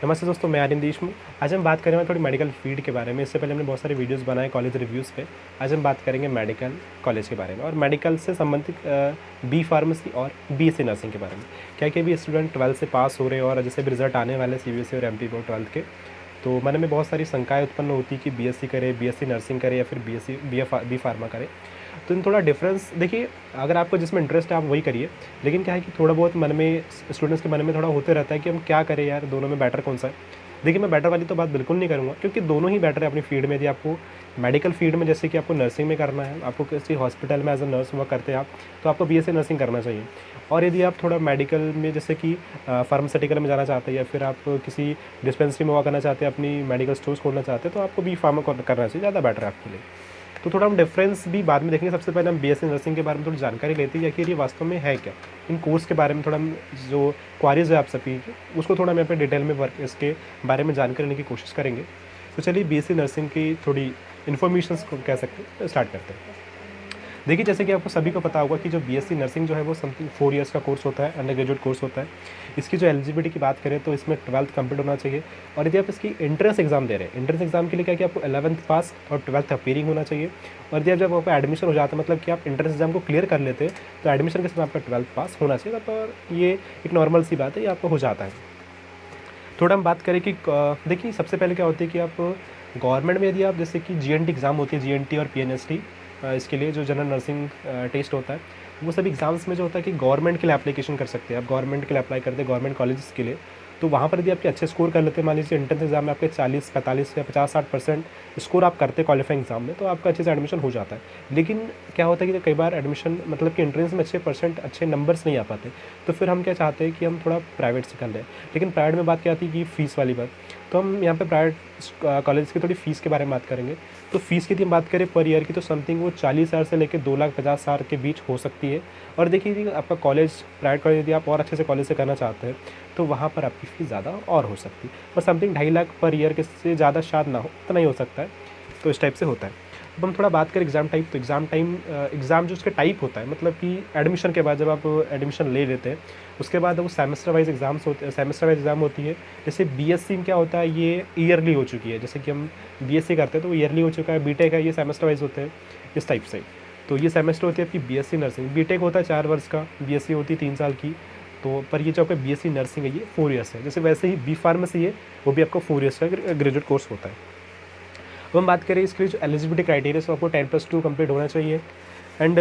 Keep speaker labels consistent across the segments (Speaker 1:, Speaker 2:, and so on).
Speaker 1: नमस्ते दोस्तों, मैं आर्यन देशमुख। आज हम बात करेंगे थोड़ी मेडिकल फील्ड के बारे में। इससे पहले हमने बहुत सारे वीडियोस बनाए कॉलेज रिव्यूज़ पे। आज हम बात करेंगे मेडिकल कॉलेज के बारे में और मेडिकल से संबंधित बी फार्मेसी और बीएससी नर्सिंग के बारे में। क्या कि अभी स्टूडेंट 12th से पास हो रहे हैं और जैसे भी रिजल्ट आने वाले सीबीएसई और एमपी बोर्ड 12th के, तो मन में बहुत सारी शंकाएँ उत्पन्न होती कि बीएससी करे, बीएससी नर्सिंग करे या फिर बी फार्मा करे। तो इन थोड़ा डिफरेंस देखिए, अगर आपको जिसमें इंटरेस्ट है आप वही करिए। लेकिन क्या है कि थोड़ा बहुत मन में स्टूडेंट्स के मन में थोड़ा होते रहता है कि हम क्या करें यार, दोनों में बेटर कौन सा है। देखिए, मैं बेटर वाली तो बात बिल्कुल नहीं करूँगा, क्योंकि दोनों ही बेटर है अपनी फील्ड में। यदि आपको मेडिकल फील्ड में जैसे कि आपको नर्सिंग में करना है, आपको किसी हॉस्पिटल में एज अ नर्स वर्क करते हैं आप, तो आपको बीएससी नर्सिंग करना चाहिए। और यदि आप थोड़ा मेडिकल में जैसे कि फार्मास्यूटिकल में जाना चाहते हैं या फिर आप किसी डिस्पेंसरी में वर्क करना चाहते हैं, अपनी मेडिकल स्टोर्स खोलना चाहते हैं, तो आपको बी फार्मा करना चाहिए, ज़्यादा बेटर है आपके लिए। तो थोड़ा हम डिफरेंस भी बाद में देखेंगे। सबसे पहले हम बीएससी नर्सिंग के बारे में थोड़ी जानकारी लेते हैं कि ये वास्तव में है क्या। इन कोर्स के बारे में थोड़ा हम जो क्वारीज है आप सभी की, उसको थोड़ा हम यहाँ पे डिटेल में वर्क इसके बारे में जानकारी लेने की कोशिश करेंगे। तो चलिए बीएससी नर्सिंग की थोड़ी इन्फॉर्मेशन को कह सकते हैं, स्टार्ट करते हैं। देखिए, जैसे कि आपको सभी को पता होगा कि जो बीएससी नर्सिंग जो है वो समथिंग 4 इयर्स का कोर्स होता है, अंडर ग्रेजुएट कोर्स होता है। इसकी जो एलिजिबिलिटी की बात करें तो इसमें 12th कंप्लीट होना चाहिए। और यदि आप इसकी एंट्रेंस एग्जाम दे रहे हैं, एंट्रेंस एग्जाम के लिए क्या कि आपको 11th पास और 12th अपीयरिंग होना चाहिए। और यदि जब आपका एडमिशन हो जाता है, मतलब कि आप एंट्रेंस एग्जाम को क्लियर कर लेते हैं, तो एडमिशन के समय आपका 12th पास होना चाहिए। और ये एक नॉर्मल सी बात है, ये आपको हो जाता है। थोड़ा हम बात करें कि देखिए, सबसे पहले क्या होती है कि आप गवर्नमेंट में यदि आप जैसे कि जीएनटी एग्ज़ाम होती है, जीएनटी और पीएनएसटी, इसके लिए जो जनरल नर्सिंग टेस्ट होता है, वो सभी एग्ज़ाम्स में जो होता है कि गवर्नमेंट के लिए एप्लीकेशन कर सकते हैं आप। गवर्नमेंट के लिए अप्लाई करते हैं, गवर्नमेंट कॉलेजेस के लिए। तो वहाँ पर यदि आपके अच्छे स्कोर कर लेते हैं, मान लीजिए एंट्रेंस एग्जाम में आपके 40-45 या 50-60% स्कोर आप करते हैं क्वालिफाइंग एग्जाम में, तो आपका अच्छे से एडमिशन हो जाता है। लेकिन क्या होता है कि कई बार एडमिशन मतलब कि एंट्रेंस में अच्छे नंबर्स नहीं आ पाते, तो फिर हम क्या चाहते हैं कि हम थोड़ा प्राइवेट से कर लें। लेकिन प्राइवेट में बात क्या आती है कि फ़ीस वाली बात। तो हम यहाँ पे प्राइवेट कॉलेज की थोड़ी फ़ीस के बारे में बात करेंगे। तो फ़ीस की यदि हम बात करें पर ईयर की, तो समथिंग वो 40,000 से लेकर 2,50,000 के बीच हो सकती है। और देखिए कि आपका कॉलेज प्राइवेट कॉलेज यदि आप और अच्छे से कॉलेज से करना चाहते हैं, तो वहाँ पर आपकी फ़ीस ज़्यादा और हो सकती है। और समथिंग 2.5 लाख पर ईयर के से ज़्यादा शायद ना हो, इतना ही हो सकता है। तो इस टाइप से होता है। अब हम थोड़ा बात करें एग्ज़ाम टाइप, तो एग्ज़ाम जो उसका टाइप होता है, मतलब कि एडमिशन के बाद जब आप एडमिशन ले लेते हैं, उसके बाद वो सेमेस्टर वाइज एग्ज़ाम्स होते हैं, सेमेस्टर वाइज एग्ज़ाम होती है। जैसे बीएससी में क्या होता है, ये ईयरली हो चुकी है। जैसे कि हम बीएससी करते हैं तो वो ईयरली हो चुका है। बीटेक है, ये सेमेस्टर वाइज होते हैं, इस टाइप से। तो ये सेमेस्टर होती है आपकी बीएससी नर्सिंग। बीटेक होता है 4 वर्ष का, बीएससी होती है 3 साल की। तो पर ये जो आपका बीएससी नर्सिंग है, ये 4 ईयर्स है। जैसे वैसे ही बी फार्मेसी है, वो भी आपको 4 ईयर्स का ग्रेजुएट कोर्स होता है। अब हम बात करें इसके लिए जो एलिजिबिलिटी क्राइटेरिया, तो आपको 10+2 कंप्लीट होना चाहिए। एंड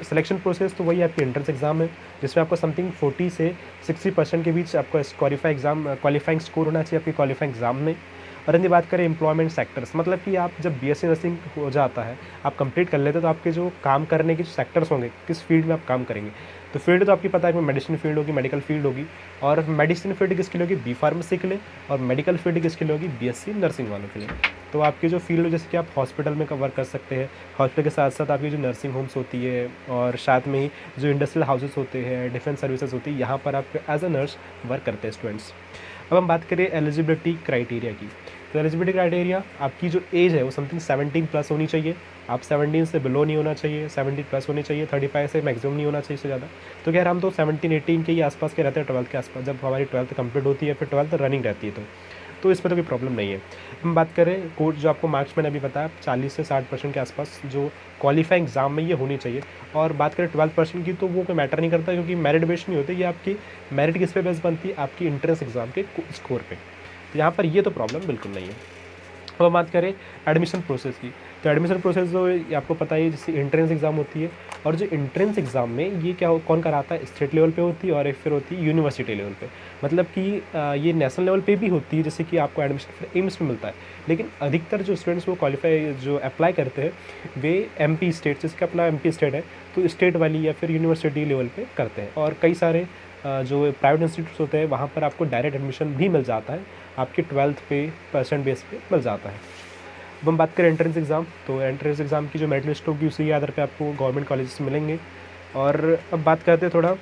Speaker 1: सिलेक्शन प्रोसेस तो वही आपकी एंट्रेंस एग्जाम है, जिसमें आपको समथिंग 40 से 60% के बीच आपका क्वालिफाइंग स्कोर होना चाहिए आपकी क्वालिफाइंग एग्जाम में। और यदि बात करें एम्प्लॉयमेंट सेक्टर्स, मतलब कि आप जब बीएससी नर्सिंग हो जाता है, आप कंप्लीट कर लेते हैं, तो आपके जो काम करने के जो सेक्टर्स होंगे, किस फील्ड में आप काम करेंगे। तो फील्ड तो आपकी पता है कि मेडिसिन फील्ड होगी, मेडिकल फील्ड होगी। और मेडिसिन फील्ड किसके लिए होगी, बी फार्मेसी के लिए। और मेडिकल फील्ड किसके लिए होगी, बीएससी नर्सिंग वालों के लिए। तो आपकी जो फील्ड जैसे कि आप हॉस्पिटल में वर्क कर सकते हैं, हॉस्पिटल के साथ साथ आपकी जो नर्सिंग होम्स होती है और साथ में ही जो इंडस्ट्रियल हाउसेस होते हैं, डिफेंस सर्विसेज होती है, यहाँ पर आप एज अ नर्स वर्क करते हैं स्टूडेंट्स। अब हम बात करें एलिजिबिलिटी क्राइटेरिया की। तो एलिजिबिलिटी क्राइटेरिया, आपकी जो एज है वो समथिंग 17+ होनी चाहिए। आप 17 से बिलो नहीं होना चाहिए, 17+ होनी चाहिए। 35 से मैक्सिमम नहीं होना चाहिए इससे ज़्यादा। तो खैर हम तो 17-18 के ही आसपास के रहते हैं, 12th के आसपास, जब हमारी 12th कंप्लीट होती है, फिर 12th रनिंग रहती है। तो इसमें तो कोई प्रॉब्लम नहीं है। हम बात करें कोर्स, जो आपको मार्क्स मैंने अभी बताया 40 से 60% के आसपास जो क्वालिफाइंग एग्जाम में ये होनी चाहिए। और बात करें 12% की, तो वो कोई मैटर नहीं करता, क्योंकि मेरिट बेस्ड नहीं होती। ये आपकी मेरिट किस पे बेस बनती है, आपकी इंट्रेंस एग्जाम के स्कोर पे। तो यहाँ पर ये तो प्रॉब्लम बिल्कुल नहीं है। अब हम बात करें एडमिशन प्रोसेस की, तो एडमिशन प्रोसेस जो आपको पता है, जैसे एंट्रेंस एग्ज़ाम होती है। और जो एंट्रेंस एग्ज़ाम में ये कौन कराता है, स्टेट लेवल पे होती है और एक फिर होती है यूनिवर्सिटी लेवल पे। मतलब कि ये नेशनल लेवल पे भी होती है, जैसे कि आपको एडमिशन फिर एम्स में मिलता है। लेकिन अधिकतर जो स्टूडेंट्स वो जो अप्लाई करते हैं, वे एमपी स्टेट, जिसका अपना एमपी स्टेट है, तो स्टेट वाली या फिर यूनिवर्सिटी लेवल पे करते हैं। और कई सारे जो प्राइवेट इंस्टीट्यूट्स होते हैं, वहाँ पर आपको डायरेक्ट एडमिशन भी मिल जाता है, आपकी 12th पे परसेंट बेस पे मिल जाता है। अब हम बात करें एंट्रेंस एग्ज़ाम, तो एंट्रेंस एग्ज़ाम की जो मेरिट लिस्ट होगी उसी के आधार पे आपको गवर्नमेंट कॉलेजेस मिलेंगे। और अब बात करते हैं थोड़ा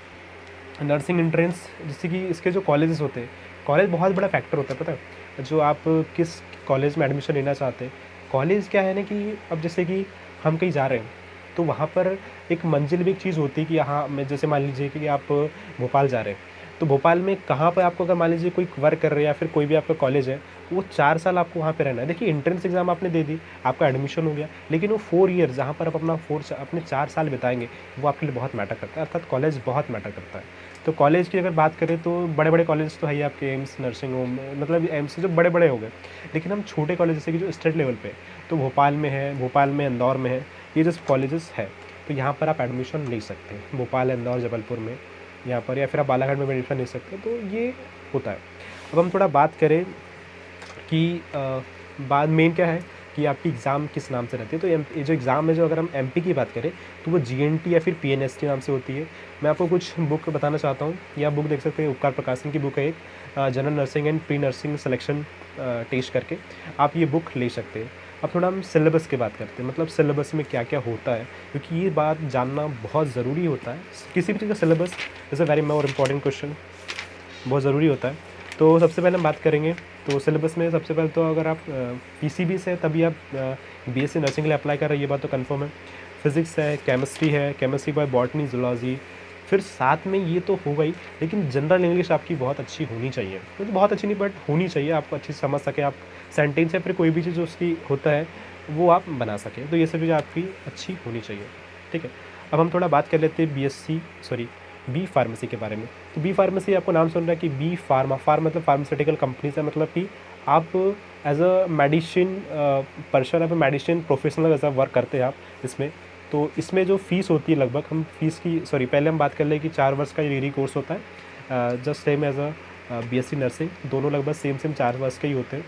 Speaker 1: नर्सिंग एंट्रेंस, जैसे कि इसके जो कॉलेजेस होते हैं, कॉलेज बहुत बड़ा फैक्टर होता है, पता है, जो आप किस कॉलेज में एडमिशन लेना चाहते हैं। कॉलेज क्या है ना कि अब जैसे कि हम कहीं जा रहे हैं, तो वहाँ पर एक मंजिल भी एक चीज़ होती है कि यहाँ मैं, जैसे मान लीजिए कि आप भोपाल जा रहे हैं, तो भोपाल में कहाँ पर आपको अगर मान लीजिए कोई वर्क कर रहे हैं या फिर कोई भी आपका कॉलेज है, वो 4 साल आपको वहाँ पे रहना है। देखिए एंट्रेंस एग्ज़ाम आपने दे दी, आपका एडमिशन हो गया, लेकिन वो 4 ईयर जहाँ पर आप अपने 4 साल बिताएंगे, वो आपके लिए बहुत मैटर करता है, अर्थात कॉलेज बहुत मैटर करता है। तो कॉलेज की अगर बात करें तो बड़े बड़े कॉलेज तो है ही आपके, एम्स, नर्सिंग होम, मतलब एम्स जो बड़े बड़े हो गए। लेकिन हम छोटे कॉलेज जैसे कि जो स्टेट लेवल पे, तो भोपाल में है, भोपाल में इंदौर में है, ये जो कॉलेजेस है, तो यहाँ पर आप एडमिशन ले सकते हैं, भोपाल, इंदौर, जबलपुर में यहाँ पर, या फिर आप बालाघाट में एडमिशन ले सकते हैं। तो ये होता है। अब हम थोड़ा बात करें कि बात मेन क्या है कि आपकी एग्ज़ाम किस नाम से रहती है। तो ये जो एग्ज़ाम है, जो अगर हम एमपी की बात करें तो वो जीएनटी या फिर पीएनएसटी नाम से होती है। मैं आपको कुछ बुक बताना चाहता हूँ, या बुक देख सकते हैं, उपकार प्रकाशन की बुक है एक, general nursing and pre nursing selection test करके, आप ये बुक ले सकते हैं। अब थोड़ा हम सिलेबस की बात करते हैं, मतलब सिलेबस में क्या क्या होता है, क्योंकि ये बात जानना बहुत ज़रूरी होता है। किसी भी चीज़ का syllabus is a very more important question, बहुत ज़रूरी होता है। तो सबसे पहले हम बात करेंगे, तो सिलेबस में सबसे पहले तो अगर आप पीसीबी से तभी आप बीएससी नर्सिंग के लिए अप्लाई कर रहे हैं, ये बात तो कंफर्म है। फिज़िक्स है, केमिस्ट्री है, केमिस्ट्री बाय बॉटनी, जूलॉजी, फिर साथ में ये तो हो गई, लेकिन जनरल इंग्लिश आपकी बहुत अच्छी होनी चाहिए, मतलब बहुत अच्छी नहीं बट होनी चाहिए, आपको अच्छी समझ सके, आप सेंटेंस या फिर कोई भी चीज़ जो उसकी होता है वो आप बना सकें। तो ये सब चीज़ें आपकी अच्छी होनी चाहिए, ठीक है। अब हम थोड़ा बात कर लेते हैं बी फार्मेसी के बारे में। तो बी फार्मेसी, आपको नाम सुन रहा है कि बी फार्मा, मतलब फार्मास्यूटिकल कंपनी से, मतलब कि आप एज अ मेडिसिन पर्सन, आप medicine professional as a work करते हैं आप इसमें। तो इसमें जो फ़ीस होती है लगभग, हम फीस की पहले हम बात कर लें कि 4 वर्ष का डिग्री कोर्स होता है, just same as a BSc nursing, दोनों लगभग सेम 4 वर्ष के ही होते हैं।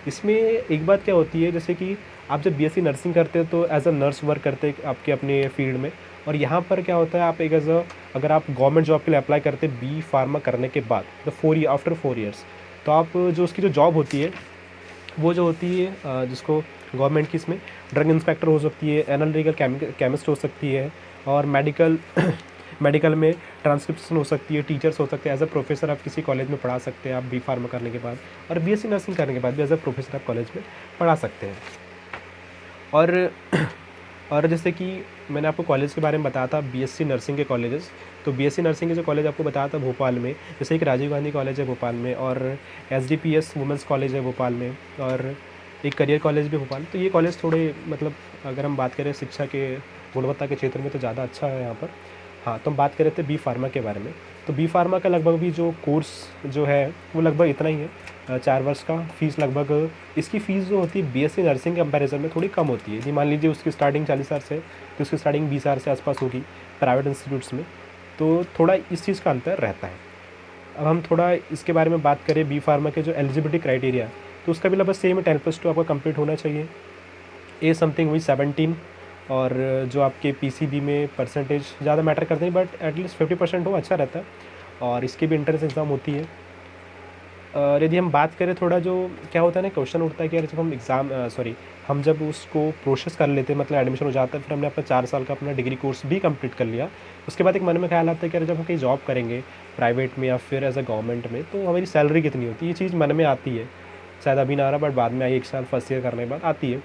Speaker 1: इसमें एक बात क्या होती है, जैसे कि आप जब बीएससी नर्सिंग करते हैं तो एज अ नर्स वर्क करते हैं आपके अपने फील्ड में, और यहाँ पर क्या होता है, आप एक एज अ, अगर आप गवर्नमेंट जॉब के लिए अप्लाई करते हैं बी फार्मा करने के बाद, तो आफ्टर 4 ईयर्स, तो आप जो उसकी जो जॉब होती है, वो जो होती है जिसको गवर्नमेंट की, इसमें ड्रग इंस्पेक्टर हो सकती है, एनालिटिकल केमिस्ट हो सकती है, और मेडिकल में ट्रांसक्रिप्शन हो सकती है, टीचर्स हो सकते हैं, एज अ प्रोफेसर आप किसी कॉलेज में पढ़ा सकते हैं आप बी फार्मा करने के बाद, और बीएससी नर्सिंग करने के बाद भी एज अ प्रोफेसर आप कॉलेज में पढ़ा सकते हैं। और जैसे कि मैंने आपको कॉलेज के बारे में बताया था, बीएससी नर्सिंग के कॉलेजेस, तो बीएससी नर्सिंग के जो कॉलेज आपको बताया था भोपाल में, जैसे एक राजीव गांधी कॉलेज है भोपाल में, और एसडीपीएस वुमेंस कॉलेज है भोपाल में, और एक करियर कॉलेज भी भोपाल। तो ये कॉलेज थोड़े, मतलब अगर हम बात करें शिक्षा के गुणवत्ता के क्षेत्र में, तो ज़्यादा अच्छा है यहाँ पर। हाँ, तो हम बात कर रहे थे बी फार्मा के बारे में। तो बी फार्मा का लगभग भी जो कोर्स जो है वो लगभग इतना ही है, 4 वर्ष का। फीस लगभग, इसकी फ़ीस जो होती है बीएससी नर्सिंग के कंपैरिजन में थोड़ी कम होती है। यदि मान लीजिए उसकी स्टार्टिंग 40 हज़ार से, तो उसकी स्टार्टिंग 20 हज़ार से आसपास होगी प्राइवेट इंस्टीट्यूट्स में, तो थोड़ा इस चीज़ का अंतर रहता है। अब हम थोड़ा इसके बारे में बात करें, बी फार्मा के जो एलिजिबिलिटी क्राइटेरिया, तो उसका भी लगभग सेम है, 10+2 आपका कंप्लीट होना चाहिए, ए समथिंग वही 17, और जो आपके पीसीबी में परसेंटेज ज़्यादा मैटर करते हैं, बट एटलीस्ट 50% हो, अच्छा रहता है। और इसकी भी एंट्रेंस एग्ज़ाम होती है। और यदि हम बात करें थोड़ा, जो क्या होता है ना, क्वेश्चन उठता है कि यार जब हम हम जब उसको प्रोसेस कर लेते हैं, मतलब एडमिशन हो जाता है, फिर हमने अपना 4 साल का अपना डिग्री कोर्स भी कंप्लीट कर लिया, उसके बाद एक मन में ख्याल आता है कि यार जब हम कहीं जॉब करेंगे प्राइवेट में या फिर एज अ गवर्नमेंट में, तो हमारी सैलरी कितनी होती है, ये चीज़ मन में आती है। शायद अभी ना आ रहा, बट बाद में आई, 1 साल फर्स्ट ईयर करने के बाद आती है।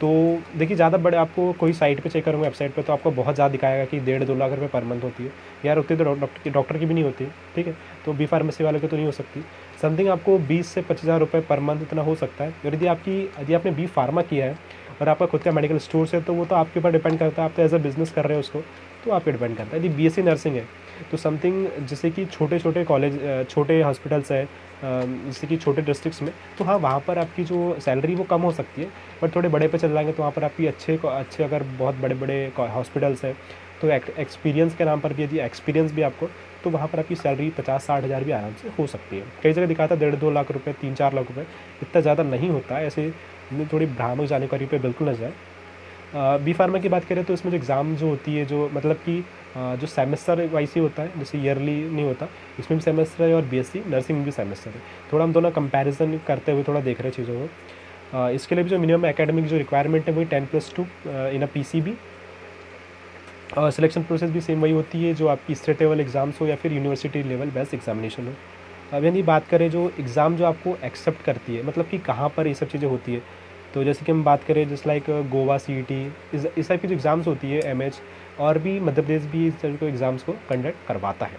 Speaker 1: तो देखिए, ज़्यादा बड़े आपको कोई साइट पे चेक करूँगा, वेबसाइट पे, तो आपको बहुत ज़्यादा दिखाएगा कि 1.5-2 लाख रुपए पर मंथ होती है। यार उतनी तो डॉक्टर की भी नहीं होती, ठीक है। तो बी फार्मेसी वाले की तो नहीं हो सकती। समथिंग आपको 20 से 25 हज़ार रुपये पर मंथ इतना हो सकता है। और यदि आपने बी फार्मा किया है और आपका खुद का मेडिकल स्टोर है, तो वो तो आपके ऊपर डिपेंड करता है, आप तो एज अ बिज़नेस कर रहे हो उसको, तो आप पे डिपेंड करता है। यदि बीएससी नर्सिंग है, तो समथिंग जैसे कि छोटे कॉलेज, छोटे हॉस्पिटल्स है, जैसे कि छोटे डिस्ट्रिक्ट्स में, तो हाँ, वहाँ पर आपकी जो सैलरी वो कम हो सकती है, बट थोड़े बड़े पे चल जाएंगे तो वहाँ पर आपकी अच्छे अगर बहुत बड़े बड़े हॉस्पिटल्स हैं, तो एक्सपीरियंस के नाम पर भी, यदि एक्सपीरियंस भी आपको, तो वहाँ पर आपकी सैलरी 50-60 हज़ार भी आराम से हो सकती है। कई जगह दिखाता है 1.5-2 लाख रुपये, 3-4 लाख रुपये, इतना ज़्यादा नहीं होता है। ऐसे थोड़ी भ्रामक जानकारी पे बिल्कुल न जाए। बी फार्मा की बात करें तो इसमें जो एग्ज़ाम जो होती है, जो मतलब कि जो सेमेस्टर वाइज ही होता है, जैसे ईयरली नहीं होता, इसमें भी सेमेस्टर है, और बीएससी नर्सिंग में भी सेमेस्टर है। थोड़ा हम दोनों कंपैरिजन करते हुए थोड़ा देख रहे हैं चीज़ों को। इसके लिए भी जो मिनिमम एकेडमिक जो रिक्वायरमेंट है वही 10+2 इन अ पीसीबी। सिलेक्शन प्रोसेस भी सेम वही होती है, जो आपकी स्टेट लेवल एग्ज़ाम्स हो या फिर यूनिवर्सिटी लेवल बेस्ट एग्जामिनेशन हो। अब यदि बात करें जो एग्ज़ाम जो आपको एक्सेप्ट करती है, मतलब कि कहाँ पर ये सब चीज़ें होती है, तो जैसे कि हम बात करें जस्ट लाइक गोवा, सीईटी, इस टाइप की जो एग्ज़ाम्स होती है, एमएच, और भी मध्य प्रदेश भी इस तरह के एग्ज़ाम्स को कंडक्ट करवाता है।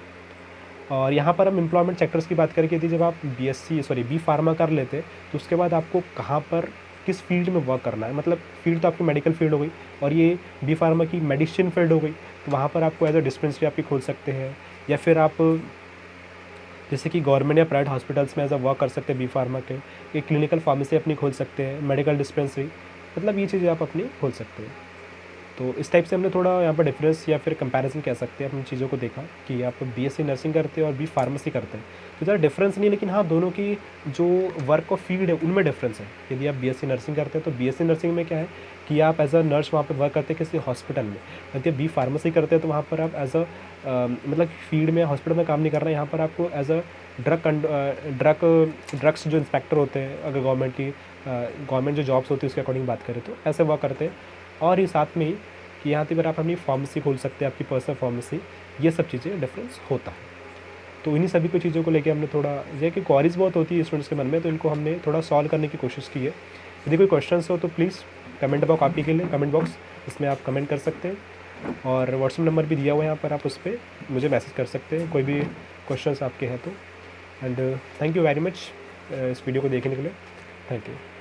Speaker 1: और यहाँ पर हम एम्प्लॉयमेंट सेक्टर्स की बात करके थी, जब आप बी फार्मा कर लेते तो उसके बाद आपको कहाँ पर किस फील्ड में वर्क करना है, मतलब फील्ड तो आपकी मेडिकल फील्ड हो गई और ये बी फार्मा की मेडिसिन फील्ड हो गई, तो वहाँ पर आपको एज अ डिस्पेंसरी आपकी खोल सकते हैं, या फिर आप जैसे कि गवर्नमेंट या प्राइवेट हॉस्पिटल्स में एज अ वर्क कर सकते हैं बी फार्मा के, एक क्लिनिकल फार्मेसी अपनी खोल सकते हैं, मेडिकल डिस्पेंसरी, मतलब ये चीज़ें आप अपनी खोल सकते हैं। तो इस टाइप से हमने थोड़ा यहाँ पर डिफरेंस या फिर कंपैरिजन कह सकते हैं अपनी चीज़ों को देखा कि आप बीएससी नर्सिंग करते हैं और बी फार्मेसी करते हैं, तो ज़्यादा डिफरेंस नहीं है, लेकिन हाँ दोनों की जो वर्क और फील्ड है उनमें डिफरेंस है। यदि आप बीएससी नर्सिंग करते हैं तो बीएससी नर्सिंग में क्या है कि आप एज अ नर्स वहाँ पर वर्क करते हैं किसी हॉस्पिटल में, यदि आप बी फार्मेसी करते हैं तो वहाँ पर आप एज अ मतलब फील्ड में हॉस्पिटल में काम नहीं कर रहे हैं, यहाँ पर आपको एज अ ड्रग्स जो इंस्पेक्टर होते हैं, अगर गवर्नमेंट जो जॉब्स होती है उसके अकॉर्डिंग बात करें तो ऐसे वर्क करते हैं। और ही साथ में ही कि यहाँ पर आप अपनी फार्मेसी खोल सकते हैं, आपकी पर्सनल फार्मेसी, ये सब चीज़ें डिफरेंस होता है। तो इन्हीं सभी को चीज़ों को लेके हमने थोड़ा ये कि क्वारीज बहुत होती है स्टूडेंट्स के मन में, तो इनको हमने थोड़ा सॉल्व करने की कोशिश की है। यदि कोई क्वेश्चंस हो तो प्लीज़ कमेंट बॉक्स आप ही के लिए कमेंट बॉक्स, इसमें आप कमेंट कर सकते हैं और व्हाट्सएप नंबर भी दिया हुआ है यहाँ पर, आप उस पर मुझे मैसेज कर सकते हैं कोई भी क्वेश्चंस आपके हैं तो। And thank you very much इस वीडियो को देखने के लिए। Thank you.